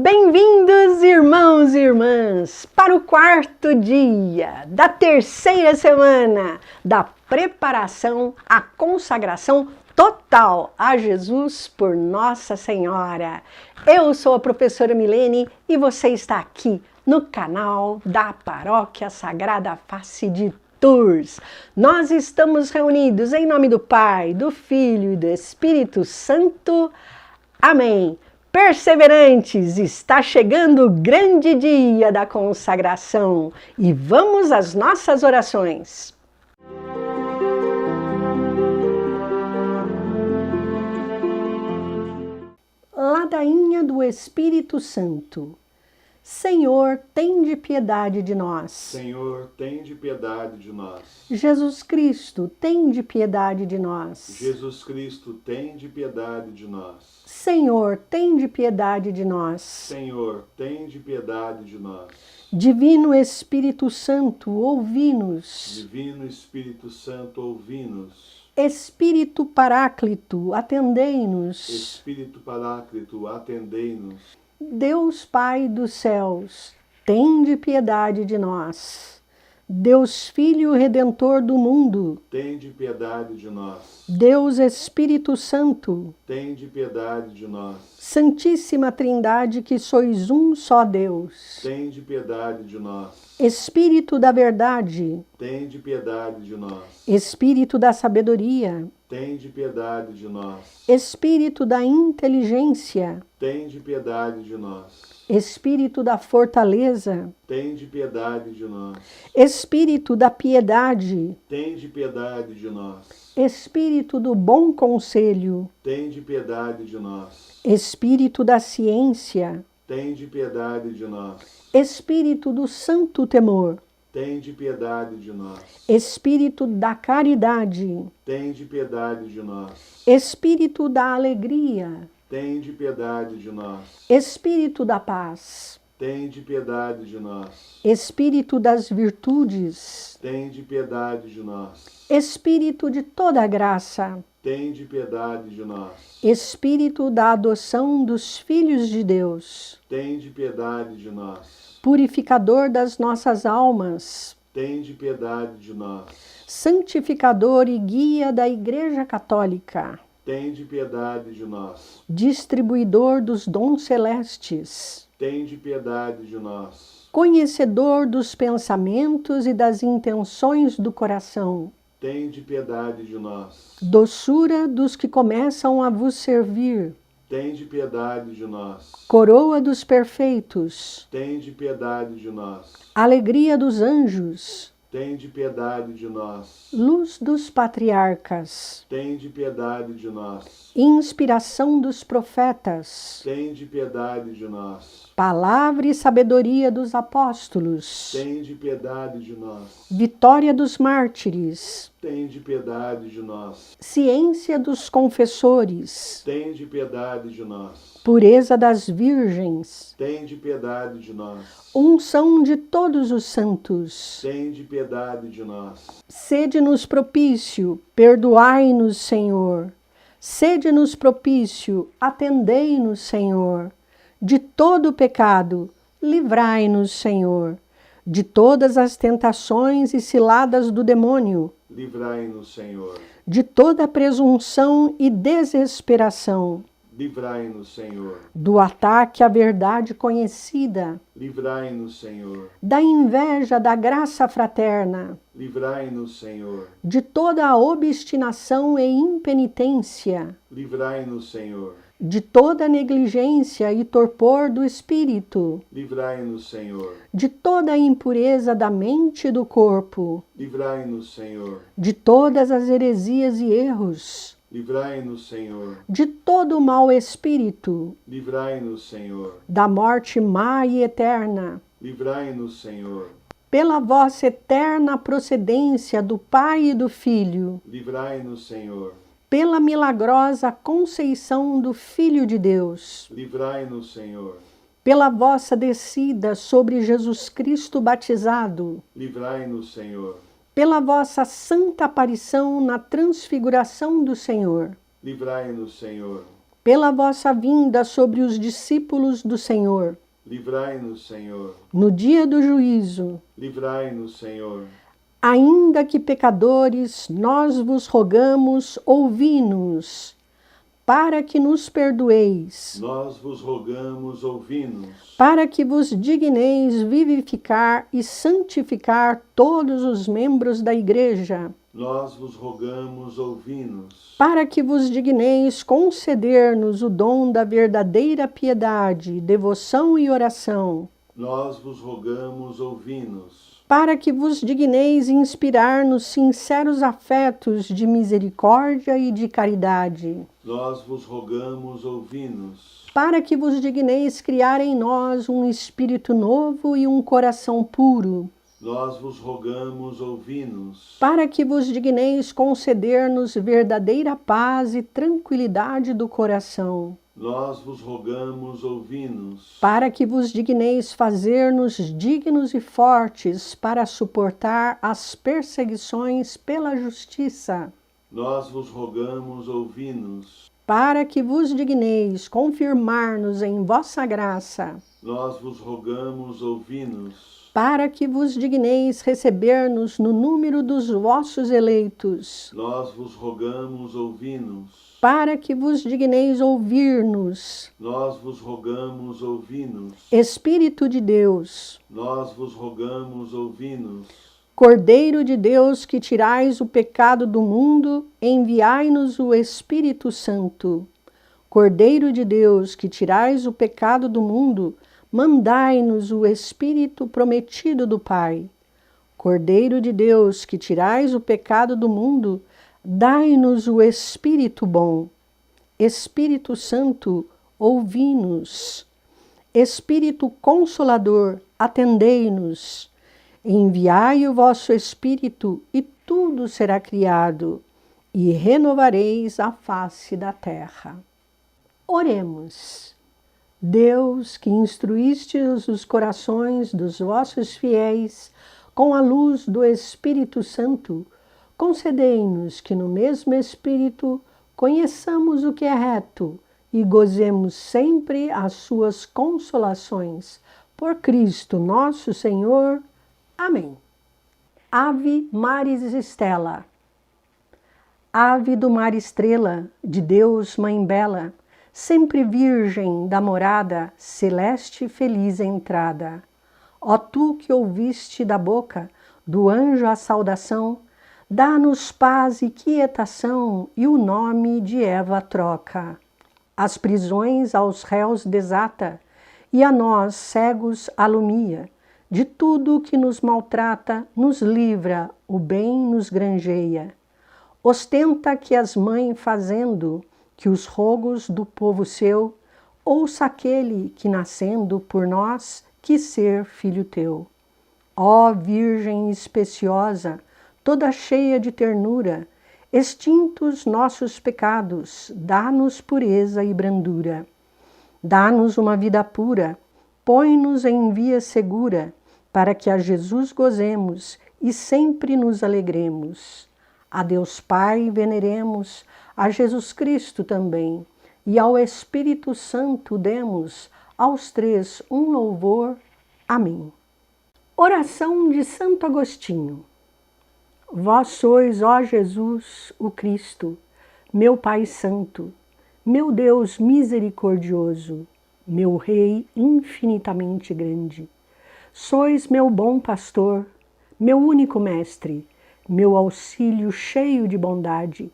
Bem-vindos, irmãos e irmãs, para o quarto dia da terceira semana da preparação à consagração total a Jesus por Nossa Senhora. Eu sou a professora Milene e você está aqui no canal da Paróquia Sagrada Face de Tours. Nós estamos reunidos em nome do Pai, do Filho e do Espírito Santo. Amém. Perseverantes, está chegando o grande dia da consagração e vamos às nossas orações. Ladainha do Espírito Santo. Senhor, tende piedade de nós. Senhor, tende piedade de nós. Jesus Cristo, tende piedade de nós. Jesus Cristo, tende piedade de nós. Senhor, tende piedade de nós. Senhor, tende piedade de nós. Divino Espírito Santo, ouvi-nos. Divino Espírito Santo, ouvi-nos. Espírito Paráclito, atendei-nos. Espírito Paráclito, atendei-nos. Deus Pai dos céus, tende piedade de nós. Deus Filho Redentor do mundo, tende piedade de nós. Deus Espírito Santo, tende piedade de nós. Santíssima Trindade, que sois um só Deus, tende piedade de nós. Espírito da verdade, tende piedade de nós. Espírito da sabedoria, tende piedade de nós. Espírito da inteligência, tende piedade de nós. Espírito da fortaleza, tende piedade de nós. Espírito da piedade, tende piedade de nós. Espírito do bom conselho, tende piedade de nós. Espírito da ciência, tende piedade de nós. Espírito do santo temor, tende piedade de nós. Espírito da caridade, tende piedade de nós. Espírito da alegria, tende piedade de nós. Espírito da paz, tende piedade de nós. Espírito das virtudes, tende piedade de nós. Espírito de toda graça, tende piedade de nós. Espírito da adoção dos filhos de Deus, tende piedade de nós. Purificador das nossas almas, tende piedade de nós. Santificador e guia da Igreja Católica, tende piedade de nós. Distribuidor dos dons celestes, tende piedade de nós. Conhecedor dos pensamentos e das intenções do coração, tende piedade de nós. Doçura dos que começam a vos servir, tende piedade de nós. Coroa dos perfeitos, tende piedade de nós. Alegria dos anjos, tende piedade de nós. Luz dos patriarcas, tende piedade de nós. Inspiração dos profetas, tende piedade de nós. Palavra e sabedoria dos apóstolos, tende piedade de nós. Vitória dos mártires, tende piedade de nós. Ciência dos confessores, tende piedade de nós. Pureza das virgens, tende piedade de nós. Unção de todos os santos, tende piedade de nós. Sede-nos propício, perdoai-nos, Senhor. Sede-nos propício, atendei-nos, Senhor. De todo pecado, livrai-nos, Senhor. De todas as tentações e ciladas do demônio, livrai-nos, Senhor. De toda presunção e desesperação, livrai-nos, Senhor. Do ataque à verdade conhecida, livrai-nos, Senhor. Da inveja da graça fraterna, livrai-nos, Senhor. De toda a obstinação e impenitência, livrai-nos, Senhor. De toda negligência e torpor do espírito, livrai-nos, Senhor. De toda a impureza da mente e do corpo, livrai-nos, Senhor. De todas as heresias e erros, livrai-nos, Senhor. De todo o mau espírito, livrai-nos, Senhor. Da morte má e eterna, livrai-nos, Senhor. Pela vossa eterna procedência do Pai e do Filho, livrai-nos, Senhor. Pela milagrosa conceição do Filho de Deus, livrai-nos, Senhor. Pela vossa descida sobre Jesus Cristo batizado, livrai-nos, Senhor. Pela vossa santa aparição na transfiguração do Senhor, livrai-nos, Senhor. pela vossa vinda sobre os discípulos do Senhor. Livrai-nos, Senhor. No dia do juízo, Livrai-nos, Senhor. ainda que pecadores, nós vos rogamos, ouvi-nos, para que nos perdoeis, Nós vos rogamos, ouvi-nos. para que vos digneis vivificar e santificar todos os membros da Igreja, Nós vos rogamos, ouvi-nos. para que vos digneis conceder-nos o dom da verdadeira piedade, devoção e oração, Nós vos rogamos, ouvi-nos. para que vos digneis inspirar-nos sinceros afetos de misericórdia e de caridade, Nós vos rogamos, ouvi-nos. para que vos digneis criar em nós um espírito novo e um coração puro, Nós vos rogamos, ouvi-nos. para que vos digneis conceder-nos verdadeira paz e tranquilidade do coração, Nós vos rogamos, ouvi-nos. para que vos digneis fazer-nos dignos e fortes para suportar as perseguições pela justiça, Nós vos rogamos, ouvi-nos. para que vos digneis confirmar-nos em vossa graça, Nós vos rogamos, ouvi-nos. para que vos digneis receber-nos no número dos vossos eleitos, Nós vos rogamos, ouvi-nos. para que vos digneis ouvir-nos. Nós vos rogamos, ouvi-nos. Espírito de Deus, Nós vos rogamos, ouvi-nos. Cordeiro de Deus que tirais o pecado do mundo, enviai-nos o Espírito Santo. Cordeiro de Deus que tirais o pecado do mundo, mandai-nos o Espírito prometido do Pai. Cordeiro de Deus que tirais o pecado do mundo, dai-nos o Espírito bom. Espírito Santo, ouvi-nos. Espírito Consolador, atendei-nos. Enviai o vosso Espírito e tudo será criado, e renovareis a face da terra. Oremos. Deus, que instruístes os corações dos vossos fiéis com a luz do Espírito Santo, concedei-nos que no mesmo Espírito conheçamos o que é reto e gozemos sempre as suas consolações. Por Cristo nosso Senhor. Amém. Ave Maris Stella. Ave do mar estrela, de Deus mãe bela, sempre virgem da morada, celeste feliz entrada. Ó tu que ouviste da boca do anjo a saudação, dá-nos paz e quietação, e o nome de Eva troca. As prisões aos réus desata, e a nós, cegos, alumia. De tudo que nos maltrata, nos livra, o bem nos granjeia. Ostenta que as mães fazendo, que os rogos do povo seu, ouça aquele que nascendo por nós, quis ser filho teu. Ó Virgem especiosa, toda cheia de ternura, extintos nossos pecados, dá-nos pureza e brandura. Dá-nos uma vida pura, põe-nos em via segura, para que a Jesus gozemos e sempre nos alegremos. A Deus Pai veneremos, a Jesus Cristo também, e ao Espírito Santo demos, aos três um louvor. Amém. Oração de Santo Agostinho. Vós sois, ó Jesus, o Cristo, meu Pai Santo, meu Deus misericordioso, meu Rei infinitamente grande. Sois meu bom pastor, meu único mestre, meu auxílio cheio de bondade,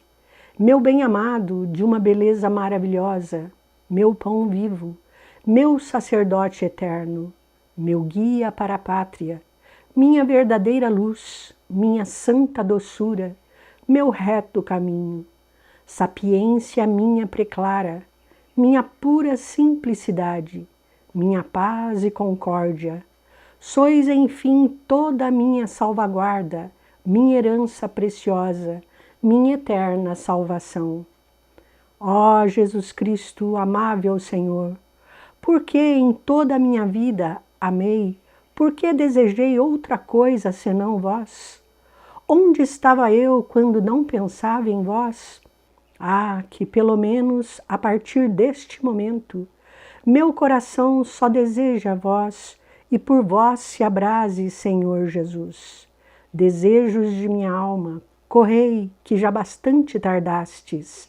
meu bem-amado de uma beleza maravilhosa, meu pão vivo, meu sacerdote eterno, meu guia para a pátria, minha verdadeira luz, minha santa doçura, meu reto caminho, sapiência minha preclara, minha pura simplicidade, minha paz e concórdia. Sois, enfim, toda a minha salvaguarda, minha herança preciosa, minha eterna salvação. Ó Jesus Cristo, amável Senhor, por que em toda a minha vida amei, por que desejei outra coisa senão vós? Onde estava eu quando não pensava em vós? Ah, que pelo menos a partir deste momento, meu coração só deseja a vós e por vós se abrase, Senhor Jesus. Desejos de minha alma, correi, que já bastante tardastes.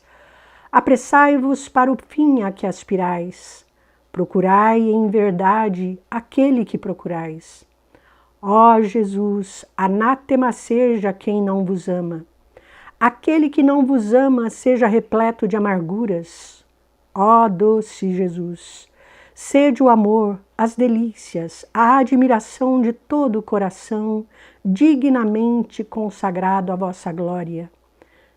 Apressai-vos para o fim a que aspirais. Procurai em verdade aquele que procurais. Ó Jesus, anátema seja quem não vos ama. Aquele que não vos ama seja repleto de amarguras. Ó doce Jesus, sede o amor, as delícias, a admiração de todo o coração, dignamente consagrado à vossa glória.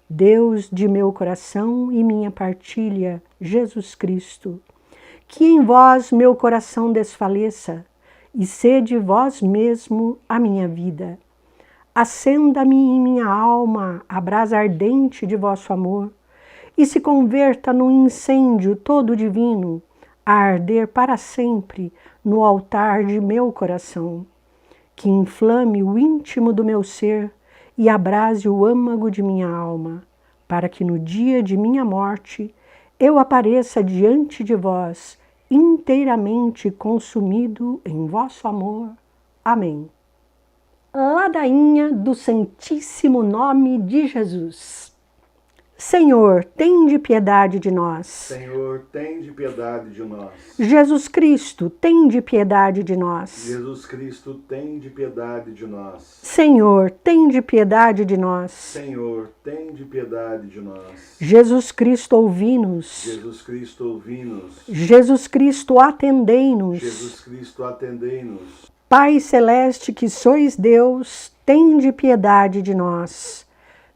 Deus de meu coração e minha partilha, Jesus Cristo, que em vós meu coração desfaleça, e sede vós mesmo a minha vida. Acenda-me em minha alma a brasa ardente de vosso amor, e se converta num incêndio todo divino, a arder para sempre no altar de meu coração, que inflame o íntimo do meu ser e abrase o âmago de minha alma, para que no dia de minha morte eu apareça diante de vós, inteiramente consumido em vosso amor. Amém. Ladainha do Santíssimo Nome de Jesus. Senhor, tende piedade de nós. Senhor, tende piedade de nós. Jesus Cristo, tende piedade de nós. Jesus Cristo, tende piedade de nós. Senhor, tende piedade de nós. Senhor, tende piedade de nós. Jesus Cristo, ouvi-nos. Jesus Cristo, ouvi-nos. Jesus Cristo, atendei-nos. Jesus Cristo, atendei-nos. Pai celeste que sois Deus, tende piedade de nós.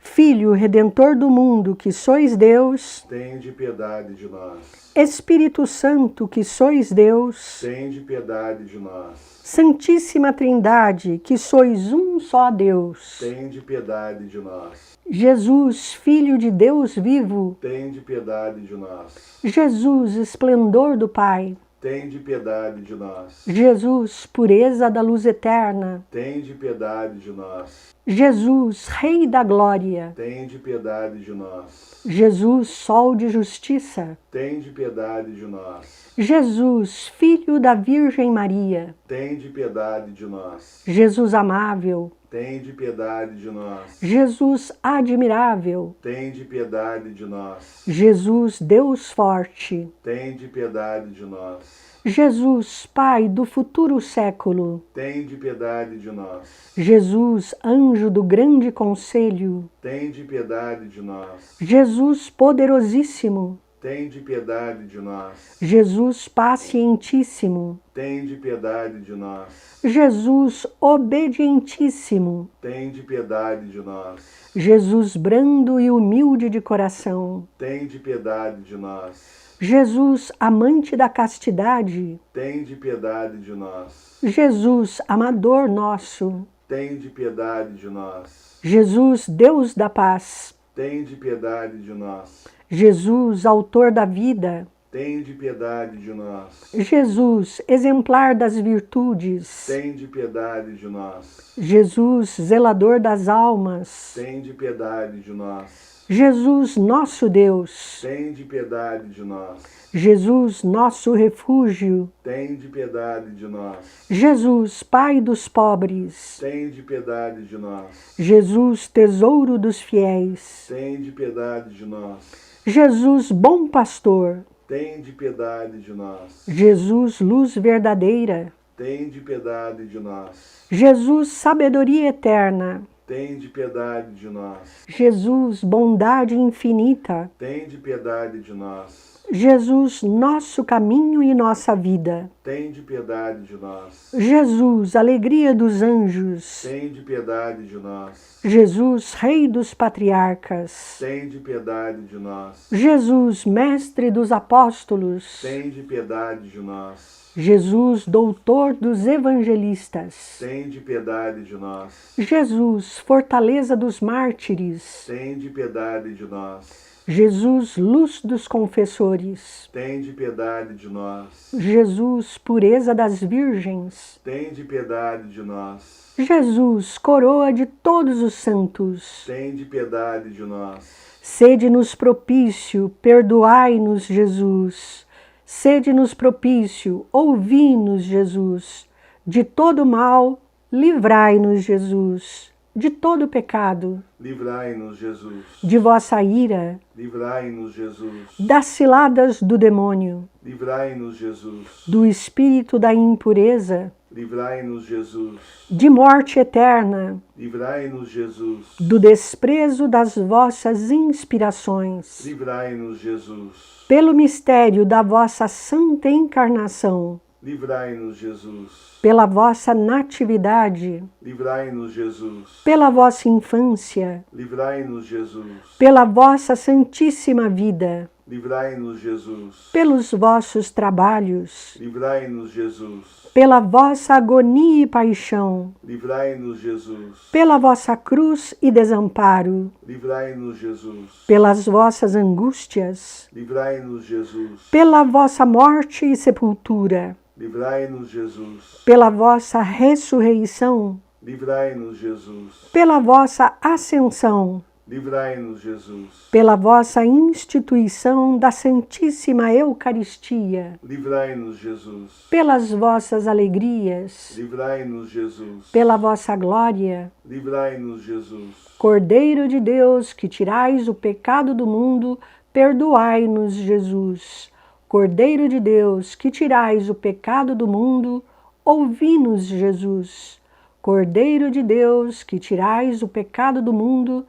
Filho Redentor do mundo que sois Deus, tende piedade de nós. Espírito Santo que sois Deus, tende piedade de nós. Santíssima Trindade que sois um só Deus, tende piedade de nós. Jesus, Filho de Deus vivo, tende piedade de nós. Jesus, esplendor do Pai, tende piedade de nós. Jesus, pureza da luz eterna, tende piedade de nós. Jesus, Rei da glória, tende piedade de nós. Jesus, Sol de justiça, tende piedade de nós. Jesus, Filho da Virgem Maria, tende piedade de nós. Jesus amável, tende piedade de nós. Jesus admirável, tende piedade de nós. Jesus, Deus forte, tende piedade de nós. Jesus, Pai do futuro século, tende piedade de nós. Jesus, anjo do grande conselho, tende piedade de nós. Jesus, poderosíssimo, tende piedade de nós. Jesus, pacientíssimo, tende piedade de nós. Jesus, obedientíssimo, tende piedade de nós. Jesus, brando e humilde de coração, tende piedade de nós. Jesus, amante da castidade, tende piedade de nós. Jesus, amador nosso, tende piedade de nós. Jesus, Deus da paz, tende piedade de nós. Jesus, autor da vida, tende piedade de nós. Jesus, exemplar das virtudes, tende piedade de nós. Jesus, zelador das almas, tende piedade de nós. Jesus, nosso Deus, tende piedade de nós. Jesus, nosso refúgio, tende piedade de nós. Jesus, Pai dos pobres, tende piedade de nós. Jesus, tesouro dos fiéis, tende piedade de nós. Jesus, bom pastor, tende piedade de nós. Jesus, luz verdadeira, tende piedade de nós. Jesus, sabedoria eterna, tende piedade de nós. Jesus, bondade infinita, tende piedade de nós. Jesus, nosso caminho e nossa vida, tende piedade de nós. Jesus, alegria dos anjos, tende piedade de nós. Jesus, Rei dos patriarcas, tende piedade de nós. Jesus, mestre dos apóstolos, tende piedade de nós. Jesus, doutor dos evangelistas, tende piedade de nós. Jesus, fortaleza dos mártires, tende piedade de nós. Jesus, luz dos confessores. tende piedade de nós. Jesus, pureza das virgens. Tende piedade de nós. Jesus, coroa de todos os santos. Tende piedade de nós. Sede-nos propício, perdoai-nos, Jesus. Sede-nos propício, ouvi-nos, Jesus. De todo mal, livrai-nos, Jesus. De todo pecado, Livrai-nos, Jesus. de vossa ira, Livrai-nos, Jesus. das ciladas do demônio, Livrai-nos, Jesus. do espírito da impureza, Livrai-nos, Jesus. de morte eterna, Livrai-nos, Jesus. do desprezo das vossas inspirações, Livrai-nos, Jesus. pelo mistério da vossa santa encarnação, Livrai-nos, Jesus. pela vossa natividade, Livrai-nos, Jesus. pela vossa infância, Livrai-nos, Jesus. pela vossa santíssima vida, Livrai-nos, Jesus. pelos vossos trabalhos, Livrai-nos, Jesus. pela vossa agonia e paixão, Livrai-nos, Jesus. pela vossa cruz e desamparo, Livrai-nos, Jesus. pelas vossas angústias, Livrai-nos, Jesus. pela vossa morte e sepultura, Livrai-nos, Jesus. pela vossa ressurreição, Livrai-nos, Jesus. pela vossa ascensão, Livrai-nos, Jesus. pela vossa instituição da Santíssima Eucaristia, Livrai-nos, Jesus. pelas vossas alegrias, Livrai-nos, Jesus. pela vossa glória, Livrai-nos, Jesus. Cordeiro de Deus, que tirais o pecado do mundo, perdoai-nos, Jesus. Cordeiro de Deus, que tirais o pecado do mundo, ouvi-nos, Jesus. Cordeiro de Deus, que tirais o pecado do mundo,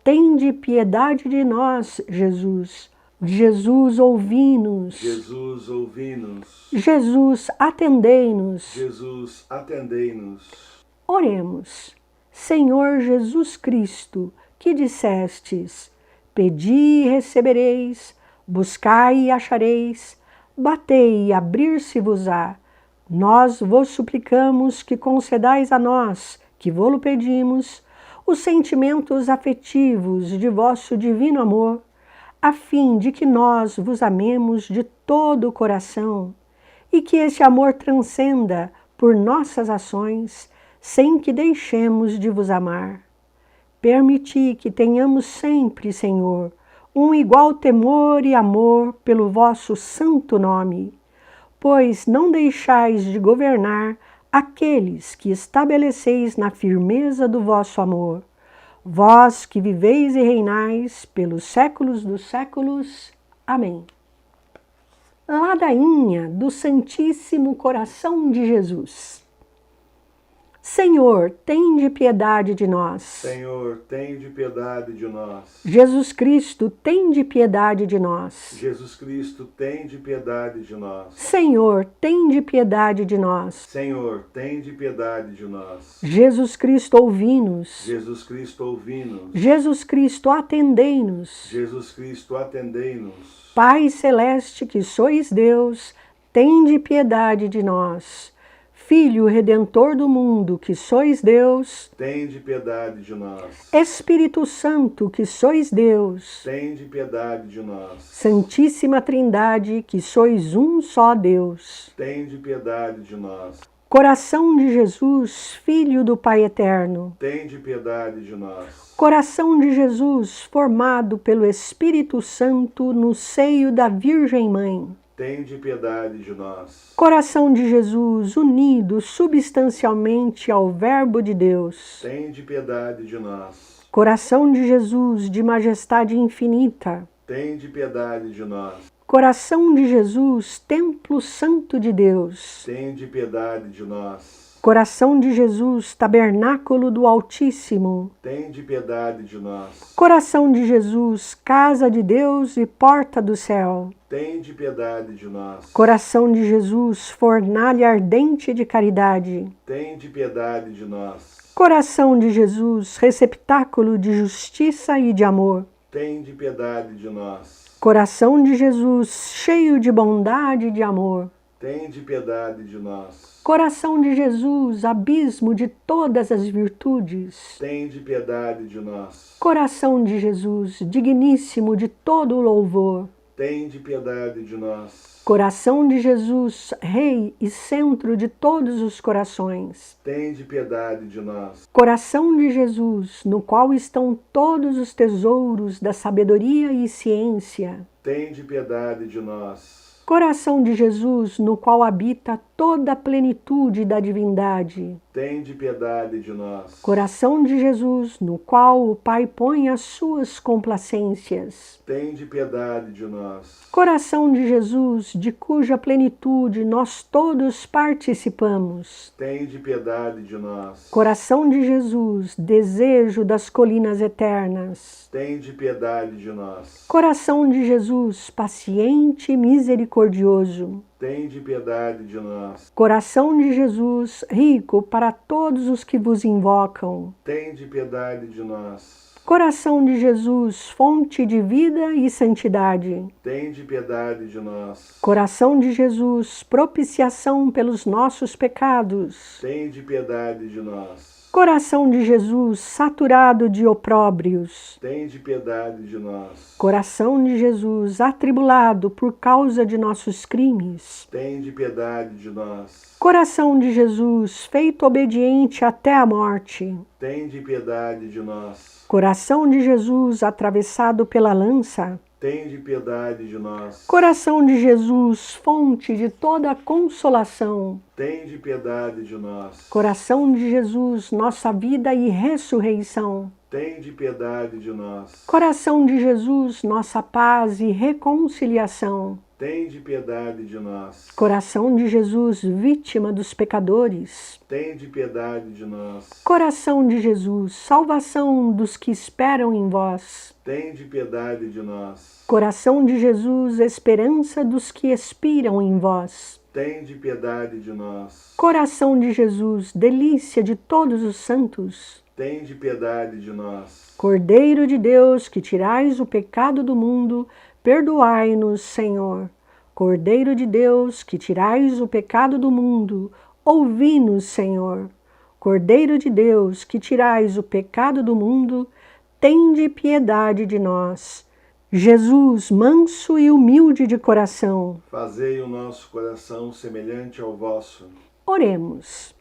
tende piedade de nós, Jesus. Jesus, ouvi-nos. Jesus, ouvi-nos. Jesus, atendei-nos. Jesus, atendei-nos. Oremos. Senhor Jesus Cristo, que dissestes: pedi e recebereis, buscai e achareis, batei e abrir-se-vos-á. Nós vos suplicamos que concedais a nós, que vô-lo pedimos, os sentimentos afetivos de vosso divino amor, a fim de que nós vos amemos de todo o coração e que esse amor transcenda por nossas ações, sem que deixemos de vos amar. Permiti que tenhamos sempre, Senhor, um igual temor e amor pelo vosso santo nome, pois não deixais de governar aqueles que estabeleceis na firmeza do vosso amor, vós que viveis e reinais pelos séculos dos séculos. Amém. Ladainha do Santíssimo Coração de Jesus. Senhor, tende piedade de nós. Senhor, tende piedade de nós. Jesus Cristo, tende piedade de nós. Jesus Cristo, tende piedade de nós. Senhor, tende piedade de nós. Senhor, tende piedade de nós. Jesus Cristo, ouvi-nos. Jesus Cristo, ouvi-nos. Jesus Cristo, atendei-nos. Jesus Cristo, atendei-nos. Pai celeste, que sois Deus, tende piedade de nós. Filho Redentor do mundo, que sois Deus, tende piedade de nós. Espírito Santo, que sois Deus, tende piedade de nós. Santíssima Trindade, que sois um só Deus, tende piedade de nós. Coração de Jesus, Filho do Pai Eterno, tende piedade de nós. Coração de Jesus, formado pelo Espírito Santo no seio da Virgem Mãe, tende piedade de nós. Coração de Jesus, unido substancialmente ao Verbo de Deus, tende piedade de nós. Coração de Jesus, de majestade infinita, tende piedade de nós. Coração de Jesus, Templo Santo de Deus, tende piedade de nós. Coração de Jesus, Tabernáculo do Altíssimo, tende piedade de nós. Coração de Jesus, Casa de Deus e Porta do Céu, tende piedade de nós. Coração de Jesus, Fornalha ardente de caridade, tende piedade de nós. Coração de Jesus, Receptáculo de justiça e de amor, tende piedade de nós. Coração de Jesus, cheio de bondade e de amor, Tende piedade de nós. Coração de Jesus, abismo de todas as virtudes. Tende piedade de nós. Coração de Jesus, digníssimo de todo o louvor. Tende piedade de nós. Coração de Jesus, Rei e centro de todos os corações. Tende piedade de nós. Coração de Jesus, no qual estão todos os tesouros da sabedoria e ciência. Tende piedade de nós. Coração de Jesus, no qual habita toda a plenitude da divindade. Tende piedade de nós. Coração de Jesus, no qual o Pai põe as suas complacências. Tende piedade de nós. Coração de Jesus, de cuja plenitude nós todos participamos. Tende piedade de nós. Coração de Jesus, desejo das colinas eternas. Tende piedade de nós. Coração de Jesus, paciente e misericordioso. Tende piedade de nós. Coração de Jesus, rico para todos os que vos invocam. Tende piedade de nós. Coração de Jesus, fonte de vida e santidade. Tende piedade de nós. Coração de Jesus, propiciação pelos nossos pecados. Tende piedade de nós. Coração de Jesus, saturado de opróbrios. Tende piedade de nós. Coração de Jesus, atribulado por causa de nossos crimes. Tende piedade de nós. Coração de Jesus, feito obediente até a morte. Tende piedade de nós. Coração de Jesus, atravessado pela lança. Tende piedade de nós. Coração de Jesus, fonte de toda consolação. Tende piedade de nós. Coração de Jesus, nossa vida e ressurreição. Tende piedade de nós. Coração de Jesus, nossa paz e reconciliação. Tende piedade de nós. Coração de Jesus, vítima dos pecadores. Tende piedade de nós. Coração de Jesus, salvação dos que esperam em vós. Tende piedade de nós. Coração de Jesus, esperança dos que expiram em vós. Tende piedade de nós. Coração de Jesus, delícia de todos os santos. Tende piedade de nós. Cordeiro de Deus, que tirais o pecado do mundo, perdoai-nos, Senhor. Cordeiro de Deus, que tirais o pecado do mundo, ouvi-nos, Senhor. Cordeiro de Deus, que tirais o pecado do mundo, tende piedade de nós. Jesus, manso e humilde de coração, fazei o nosso coração semelhante ao vosso. Oremos.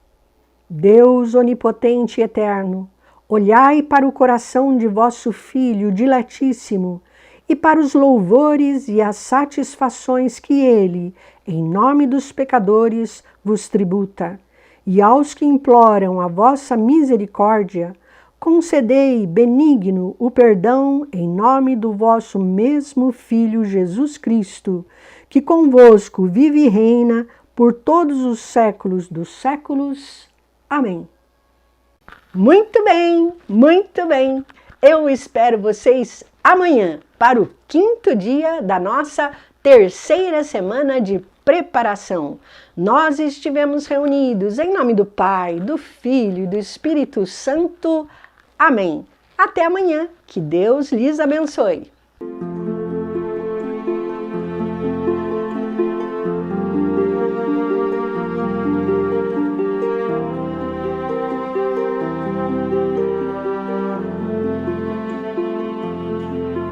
Deus onipotente e eterno, olhai para o coração de vosso Filho diletíssimo e para os louvores e as satisfações que ele, em nome dos pecadores, vos tributa. E aos que imploram a vossa misericórdia, concedei benigno o perdão em nome do vosso mesmo Filho Jesus Cristo, que convosco vive e reina por todos os séculos dos séculos. Amém. Muito bem, muito bem. Eu espero vocês amanhã para o 5º dia da nossa 3ª semana de preparação. Nós estivemos reunidos em nome do Pai, do Filho e do Espírito Santo. Amém. Até amanhã. Que Deus lhes abençoe.